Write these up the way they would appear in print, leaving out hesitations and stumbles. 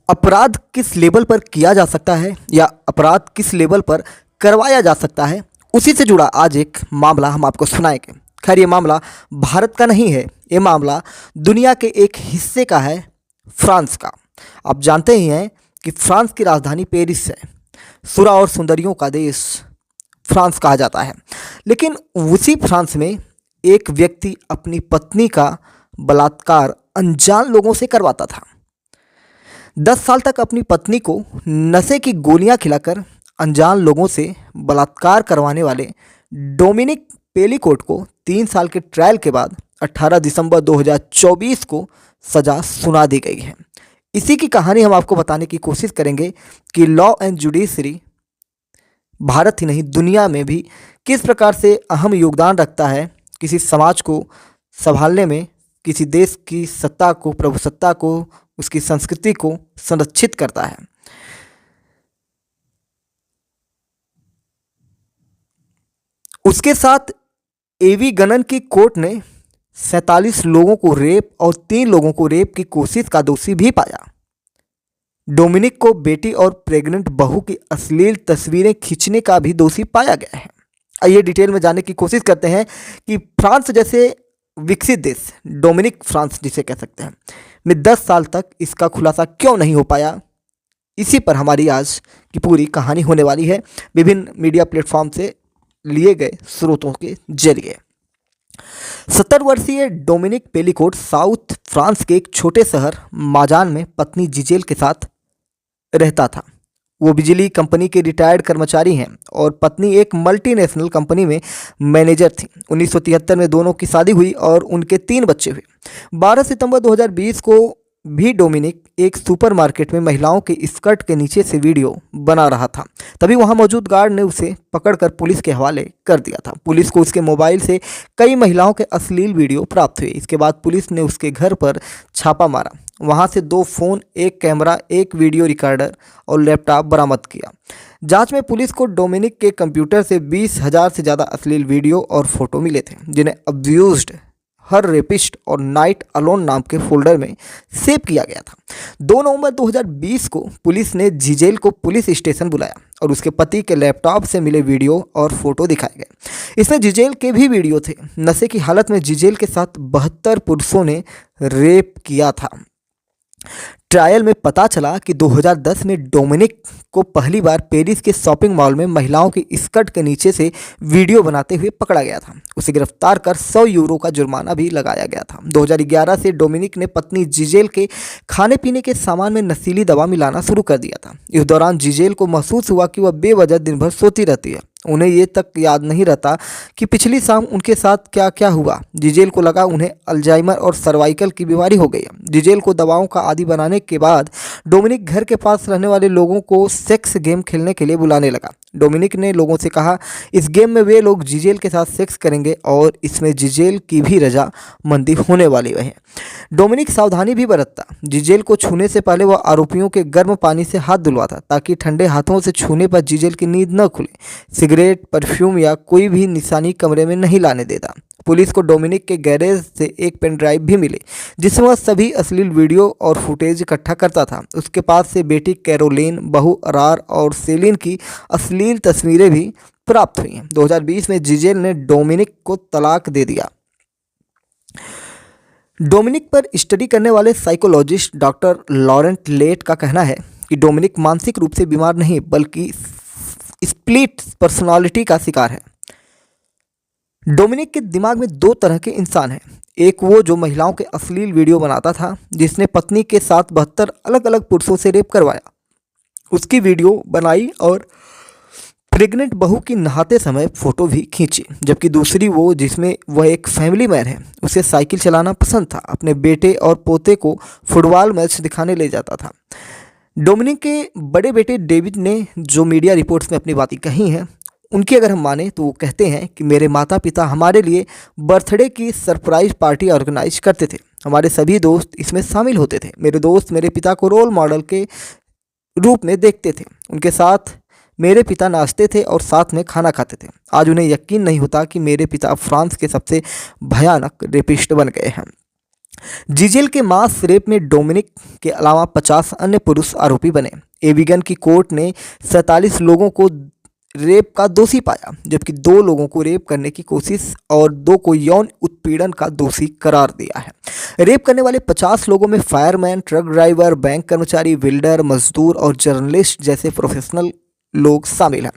अपराध किस लेवल पर किया जा सकता है या अपराध किस लेवल पर करवाया जा सकता है, उसी से जुड़ा आज एक मामला हम आपको सुनाएंगे। खैर, ये मामला भारत का नहीं है, ये मामला दुनिया के एक हिस्से का है, फ्रांस का। आप जानते ही हैं कि फ्रांस की राजधानी पेरिस है। सुरा और सुंदरियों का देश फ्रांस कहा जाता है। लेकिन उसी फ्रांस में एक व्यक्ति अपनी पत्नी का बलात्कार अनजान लोगों से करवाता था। 10 साल तक अपनी पत्नी को नशे की गोलियां खिलाकर अनजान लोगों से बलात्कार करवाने वाले डोमिनिक पेलिकोट को 3 साल के ट्रायल के बाद 18 दिसंबर 2024 को सजा सुना दी गई है। इसी की कहानी हम आपको बताने की कोशिश करेंगे कि लॉ एंड जुडिशरी भारत ही नहीं दुनिया में भी किस प्रकार से अहम योगदान रखता है किसी समाज को संभालने में, किसी देश की सत्ता को, प्रभुसत्ता को, उसकी संस्कृति को संरक्षित करता है। उसके साथ एवी गणन की कोर्ट ने 47 लोगों को रेप और 3 लोगों को रेप की कोशिश का दोषी भी पाया। डोमिनिक को बेटी और प्रेग्नेंट बहू की अश्लील तस्वीरें खींचने का भी दोषी पाया गया है। आइए डिटेल में जानने की कोशिश करते हैं कि फ्रांस जैसे विकसित देश, डोमिनिक फ्रांस जिसे कह सकते हैं, में 10 साल तक इसका खुलासा क्यों नहीं हो पाया। इसी पर हमारी आज की पूरी कहानी होने वाली है, विभिन्न मीडिया प्लेटफॉर्म से लिए गए स्रोतों के जरिए। 70 वर्षीय डोमिनिक पेलिकोट साउथ फ्रांस के एक छोटे शहर माजान में पत्नी जिजेल के साथ रहता था। वो बिजली कंपनी के रिटायर्ड कर्मचारी हैं और पत्नी एक मल्टीनेशनल कंपनी में मैनेजर थी। 1973 में दोनों की शादी हुई और उनके 3 बच्चे हुए। 12 सितंबर 2020 को भी डोमिनिक एक सुपरमार्केट में महिलाओं के स्कर्ट के नीचे से वीडियो बना रहा था। तभी वहां मौजूद गार्ड ने उसे पकड़कर पुलिस के हवाले कर दिया था। पुलिस को उसके मोबाइल से कई महिलाओं के अश्लील वीडियो प्राप्त हुए। इसके बाद पुलिस ने उसके घर पर छापा मारा। वहां से 2 फोन, 1 कैमरा, 1 वीडियो रिकॉर्डर और लैपटॉप बरामद किया। जांच में पुलिस को डोमिनिक के कंप्यूटर से 20,000 से ज़्यादा अश्लील वीडियो और फोटो मिले थे, जिन्हें अब्यूज्ड, हर रेपिस्ट और नाइट अलोन नाम के फोल्डर में सेव किया गया था। 2 नवंबर 2020 को पुलिस ने जिजेल को पुलिस स्टेशन बुलाया और उसके पति के लैपटॉप से मिले वीडियो और फोटो दिखाए गए। इसमें जिजेल के भी वीडियो थे। नशे की हालत में जिजेल के साथ 72 पुरुषों ने रेप किया था। ट्रायल में पता चला कि 2010 में डोमिनिक को पहली बार पेरिस के शॉपिंग मॉल में महिलाओं की स्कर्ट के नीचे से वीडियो बनाते हुए पकड़ा गया था। उसे गिरफ्तार कर 100 यूरो का जुर्माना भी लगाया गया था। 2011 से डोमिनिक ने पत्नी जिजेल के खाने पीने के सामान में नशीली दवा मिलाना शुरू कर दिया था। इस दौरान जिजेल को महसूस हुआ कि वह बेवजह दिन भर सोती रहती है। उन्हें ये तक याद नहीं रहता कि पिछली शाम उनके साथ क्या क्या हुआ। जिजेल को लगा उन्हें अल्जाइमर और सर्वाइकल की बीमारी हो गई है। जिजेल को दवाओं का आदी बनाने के बाद डोमिनिक घर के पास रहने वाले लोगों को सेक्स गेम खेलने के लिए बुलाने लगा। डोमिनिक ने लोगों से कहा इस गेम में वे लोग जिजेल के साथ सेक्स करेंगे और इसमें जिजेल की भी रजामंदी होने वाली है। डोमिनिक सावधानी भी बरतता। जिजेल को छूने से पहले वह आरोपियों के गर्म पानी से हाथ धुलवाता ताकि ठंडे हाथों से छूने पर जिजेल की नींद न खुले। सिगरेट, परफ्यूम या कोई भी निशानी कमरे में नहीं लाने देता। पुलिस को डोमिनिक के गैरेज से एक पेन ड्राइव भी मिली जिसमें वह सभी अश्लील वीडियो और फुटेज इकट्ठा करता था। उसके पास से बेटी कैरोलिन, बहू अरार और सेलिन की अश्लील तस्वीरें भी प्राप्त हुई हैं। 2020 में जिजेल ने डोमिनिक को तलाक दे दिया। डोमिनिक पर स्टडी करने वाले साइकोलॉजिस्ट डॉक्टर लॉरेंट लेट का कहना है कि डोमिनिक मानसिक रूप से बीमार नहीं बल्कि स्प्लिट पर्सनालिटी का शिकार है। डोमिनिक के दिमाग में 2 तरह के इंसान हैं। एक वो जो महिलाओं के अश्लील वीडियो बनाता था, जिसने पत्नी के साथ 72 अलग अलग पुरुषों से रेप करवाया, उसकी वीडियो बनाई और प्रेग्नेंट बहू की नहाते समय फ़ोटो भी खींची। जबकि दूसरी वो जिसमें वह एक फैमिली मैन है, उसे साइकिल चलाना पसंद था, अपने बेटे और पोते को फुटबॉल मैच दिखाने ले जाता था। डोमिनिक के बड़े बेटे डेविड ने जो मीडिया रिपोर्ट्स में अपनी बातें कही हैं, उनकी अगर हम माने तो वो कहते हैं कि मेरे माता पिता हमारे लिए बर्थडे की सरप्राइज पार्टी ऑर्गेनाइज करते थे। हमारे सभी दोस्त इसमें शामिल होते थे। मेरे दोस्त मेरे पिता को रोल मॉडल के रूप में देखते थे। उनके साथ मेरे पिता नाचते थे और साथ में खाना खाते थे। आज उन्हें यकीन नहीं होता कि मेरे पिता फ्रांस के सबसे भयानक रेपिस्ट बन गए हैं। जिजेल के मास रेप में डोमिनिक के अलावा 50 अन्य पुरुष आरोपी बने। एविगन की कोर्ट ने 47 लोगों को रेप का दोषी पाया, जबकि 2 लोगों को रेप करने की कोशिश और 2 को यौन उत्पीड़न का दोषी करार दिया है। रेप करने वाले 50 लोगों में फायरमैन, ट्रक ड्राइवर, बैंक कर्मचारी, बिल्डर, मजदूर और जर्नलिस्ट जैसे प्रोफेशनल लोग शामिल हैं।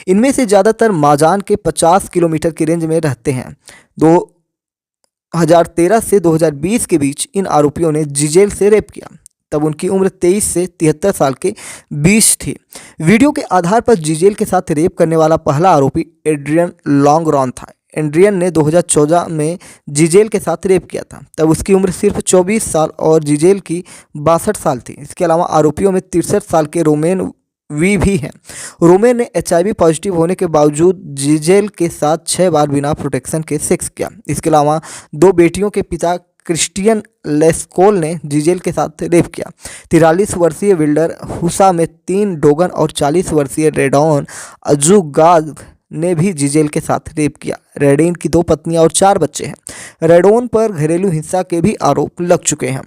इनमें से ज़्यादातर माजान के 50 किलोमीटर की रेंज में रहते हैं। 2013 से 2020 के बीच इन आरोपियों ने जिजेल से रेप किया। तब उनकी उम्र 23 से 73 साल के बीच थी। वीडियो के आधार पर जिजेल के साथ रेप करने वाला पहला आरोपी एड्रियन लॉन्गरॉन था। एड्रियन ने 2014 में जिजेल के साथ रेप किया था। तब उसकी उम्र सिर्फ 24 साल और जिजेल की 62 साल थी। इसके अलावा आरोपियों में 63 साल के रोमेन वी भी हैं। रोमेन ने HIV पॉजिटिव होने के बावजूद जिजेल के साथ 6 बार बिना प्रोटेक्शन के सेक्स किया। इसके अलावा 2 बेटियों के पिता क्रिस्टियन लेस्कोल ने जिजेल के साथ रेप किया। 43 वर्षीय विल्डर हुसा में 3 डोगन और 40 वर्षीय रेडॉन अजुगाद ने भी जिजेल के साथ रेप किया। रेडिन की 2 पत्नियां और 4 बच्चे हैं। रेडोन पर घरेलू हिंसा के भी आरोप लग चुके हैं।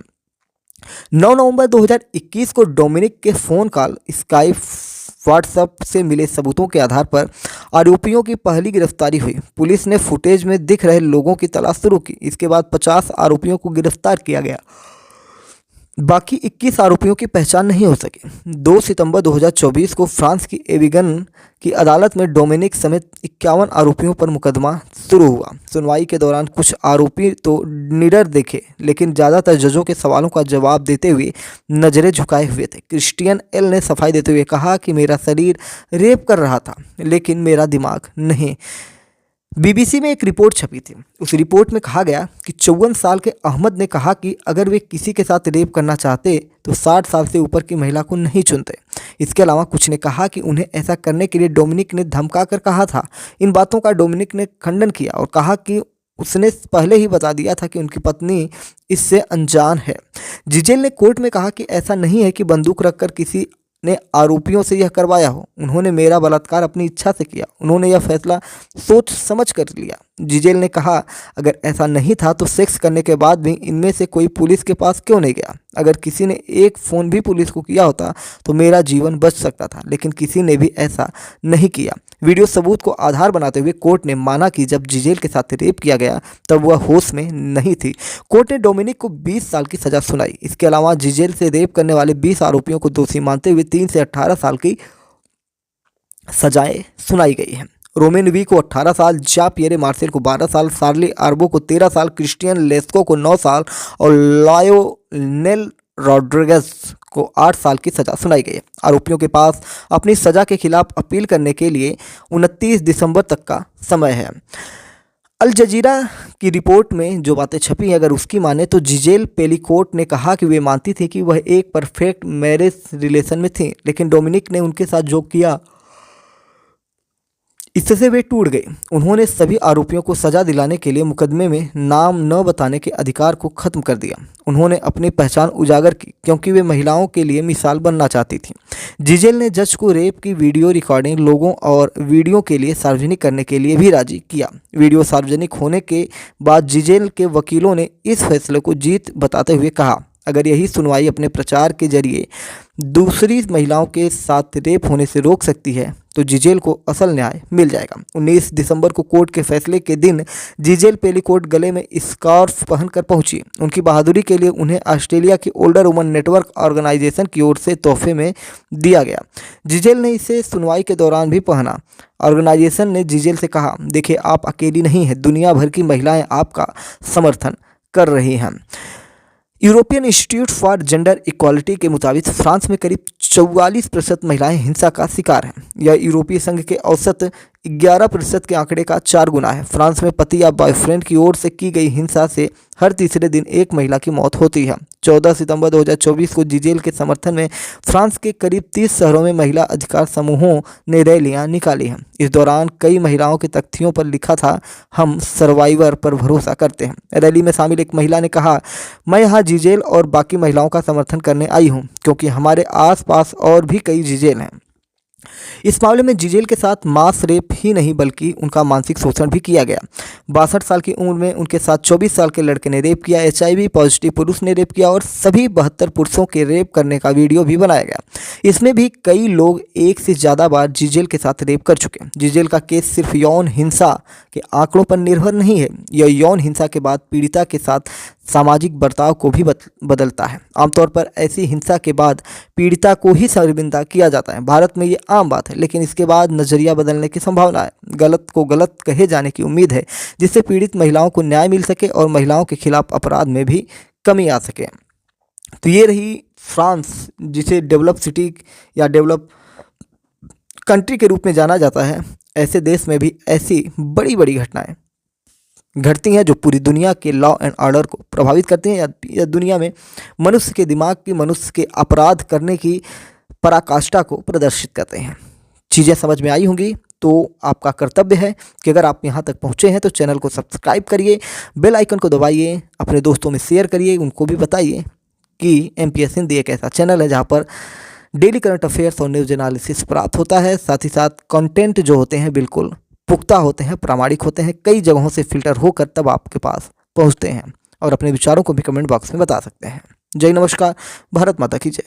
9 नवंबर 2021 को डोमिनिक के फ़ोन कॉल, स्काइप, व्हाट्सएप से मिले सबूतों के आधार पर आरोपियों की पहली गिरफ्तारी हुई। पुलिस ने फुटेज में दिख रहे लोगों की तलाश शुरू की। इसके बाद 50 आरोपियों को गिरफ्तार किया गया। बाकी 21 आरोपियों की पहचान नहीं हो सकी। 2 सितंबर 2024 को फ्रांस की एविगन की अदालत में डोमिनिक समेत 51 आरोपियों पर मुकदमा शुरू हुआ। सुनवाई के दौरान कुछ आरोपी तो निडर दिखे, लेकिन ज़्यादातर जजों के सवालों का जवाब देते हुए नजरें झुकाए हुए थे। क्रिस्टियन एल ने सफाई देते हुए कहा कि मेरा शरीर रेप कर रहा था, लेकिन मेरा दिमाग नहीं। BBC में एक रिपोर्ट छपी थी। उस रिपोर्ट में कहा गया कि 54 साल के अहमद ने कहा कि अगर वे किसी के साथ रेप करना चाहते तो 60 साल से ऊपर की महिला को नहीं चुनते। इसके अलावा कुछ ने कहा कि उन्हें ऐसा करने के लिए डोमिनिक ने धमका कर कहा था। इन बातों का डोमिनिक ने खंडन किया और कहा कि उसने पहले ही बता दिया था कि उनकी पत्नी इससे अनजान है। जिजेल ने कोर्ट में कहा कि ऐसा नहीं है कि बंदूक रखकर किसी ने आरोपियों से यह करवाया हो। उन्होंने मेरा बलात्कार अपनी इच्छा से किया। उन्होंने यह फैसला सोच समझ कर लिया। जिजेल ने कहा, अगर ऐसा नहीं था तो सेक्स करने के बाद भी इनमें से कोई पुलिस के पास क्यों नहीं गया? अगर किसी ने एक फ़ोन भी पुलिस को किया होता तो मेरा जीवन बच सकता था, लेकिन किसी ने भी ऐसा नहीं किया। वीडियो सबूत को आधार बनाते हुए कोर्ट ने माना कि जब जिजेल के साथ रेप किया गया तब वह होश में नहीं थी। कोर्ट ने डोमिनिक को 20 साल की सज़ा सुनाई। इसके अलावा जिजेल से रेप करने वाले 20 आरोपियों को दोषी मानते हुए 3 से 18 साल की सजाएं सुनाई गई हैं। रोमेन वी को 18 साल, जा पियरे मार्सेल को 12 साल, शार्ली आर्बो को 13 साल, क्रिस्टियन लेस्को को 9 साल और लायोनेल रॉड्रिगेज को 8 साल की सज़ा सुनाई गई है। आरोपियों के पास अपनी सज़ा के खिलाफ अपील करने के लिए 29 दिसंबर तक का समय है। अल जजीरा की रिपोर्ट में जो बातें छपी हैं, अगर उसकी माने तो जिजेल पेलिकोट ने कहा कि वे मानती थी कि वह एक परफेक्ट मैरिज रिलेशन में थी, लेकिन डोमिनिक ने उनके साथ जो किया इससे वे टूट गए। उन्होंने सभी आरोपियों को सजा दिलाने के लिए मुकदमे में नाम न बताने के अधिकार को खत्म कर दिया। उन्होंने अपनी पहचान उजागर की क्योंकि वे महिलाओं के लिए मिसाल बनना चाहती थी। जिजेल ने जज को रेप की वीडियो रिकॉर्डिंग लोगों और वीडियो के लिए सार्वजनिक करने के लिए भी राजी किया। वीडियो सार्वजनिक होने के बाद जिजेल के वकीलों ने इस फैसले को जीत बताते हुए कहा, अगर यही सुनवाई अपने प्रचार के जरिए दूसरी महिलाओं के साथ रेप होने से रोक सकती है तो जिजेल को असल न्याय मिल जाएगा। 19 दिसंबर को कोर्ट के फैसले के दिन जिजेल पेलिकोट गले में स्कार्फ पहनकर पहुंची। उनकी बहादुरी के लिए उन्हें ऑस्ट्रेलिया की ओल्डर वुमन नेटवर्क ऑर्गेनाइजेशन की ओर से तोहफे में दिया गया। जिजेल ने इसे सुनवाई के दौरान भी पहना। ऑर्गेनाइजेशन ने जिजेल से कहा, देखिए आप अकेली नहीं हैं, दुनिया भर की महिलाएं आपका समर्थन कर रही हैं। European institute for gender equality के मुताबिक फ्रांस में करीब 44% महिलाएं हिंसा का शिकार हैं। यह यूरोपीय संघ के औसत 11% के आंकड़े का 4 गुना है। फ्रांस में पति या बॉयफ्रेंड की ओर से की गई हिंसा से हर तीसरे दिन एक महिला की मौत होती है। 14 सितंबर 2024 को जिजेल के समर्थन में फ्रांस के करीब 30 शहरों में महिला अधिकार समूहों ने रैलियां निकाली हैं। इस दौरान कई महिलाओं के तख्तियों पर लिखा था, हम सर्वाइवर पर भरोसा करते हैं। रैली में शामिल एक महिला ने कहा, मैं यहाँ जिजेल और बाकी महिलाओं का समर्थन करने आई हूँ क्योंकि हमारे आसपास और भी कई जिजेल हैं। इस मामले में जिजेल के साथ मास रेप ही नहीं बल्कि उनका मानसिक शोषण भी किया गया। 62 साल की उम्र में उनके साथ 24 साल के लड़के ने रेप किया, HIV पॉजिटिव पुरुष ने रेप किया और सभी 72 पुरुषों के रेप करने का वीडियो भी बनाया गया। इसमें भी कई लोग एक से ज़्यादा बार जिजेल के साथ रेप कर चुके। जिजेल का केस सिर्फ यौन हिंसा के आंकड़ों पर निर्भर नहीं है, यह यौन हिंसा के बाद पीड़िता के साथ सामाजिक बर्ताव को भी बदलता है। आमतौर पर ऐसी हिंसा के बाद पीड़िता को ही शर्मिंदा किया जाता है। भारत में ये आम बात है, लेकिन इसके बाद नज़रिया बदलने की संभावना है। गलत को गलत कहे जाने की उम्मीद है, जिससे पीड़ित महिलाओं को न्याय मिल सके और महिलाओं के खिलाफ अपराध में भी कमी आ सके। तो ये रही फ्रांस, जिसे डेवलप सिटी या डेवलप कंट्री के रूप में जाना जाता है। ऐसे देश में भी ऐसी बड़ी बड़ी घटनाएं घटती हैं जो पूरी दुनिया के लॉ एंड ऑर्डर को प्रभावित करती हैं या दुनिया में मनुष्य के दिमाग की, मनुष्य के अपराध करने की पराकाष्ठा को प्रदर्शित करते हैं। चीज़ें समझ में आई होंगी, तो आपका कर्तव्य है कि अगर आप यहाँ तक पहुँचे हैं तो चैनल को सब्सक्राइब करिए, बेल आइकन को दबाइए, अपने दोस्तों में शेयर करिए, उनको भी बताइए कि MPS हिंदी एक ऐसा चैनल है जहाँ पर डेली करंट अफेयर्स और न्यूज एनालिसिस प्राप्त होता है। साथ ही साथ कंटेंट जो होते हैं बिल्कुल पुख्ता होते हैं, प्रामाणिक होते हैं, कई जगहों से फिल्टर होकर तब आपके पास पहुंचते हैं और अपने विचारों को भी कमेंट बॉक्स में बता सकते हैं। जय नमस्कार, भारत माता की जय।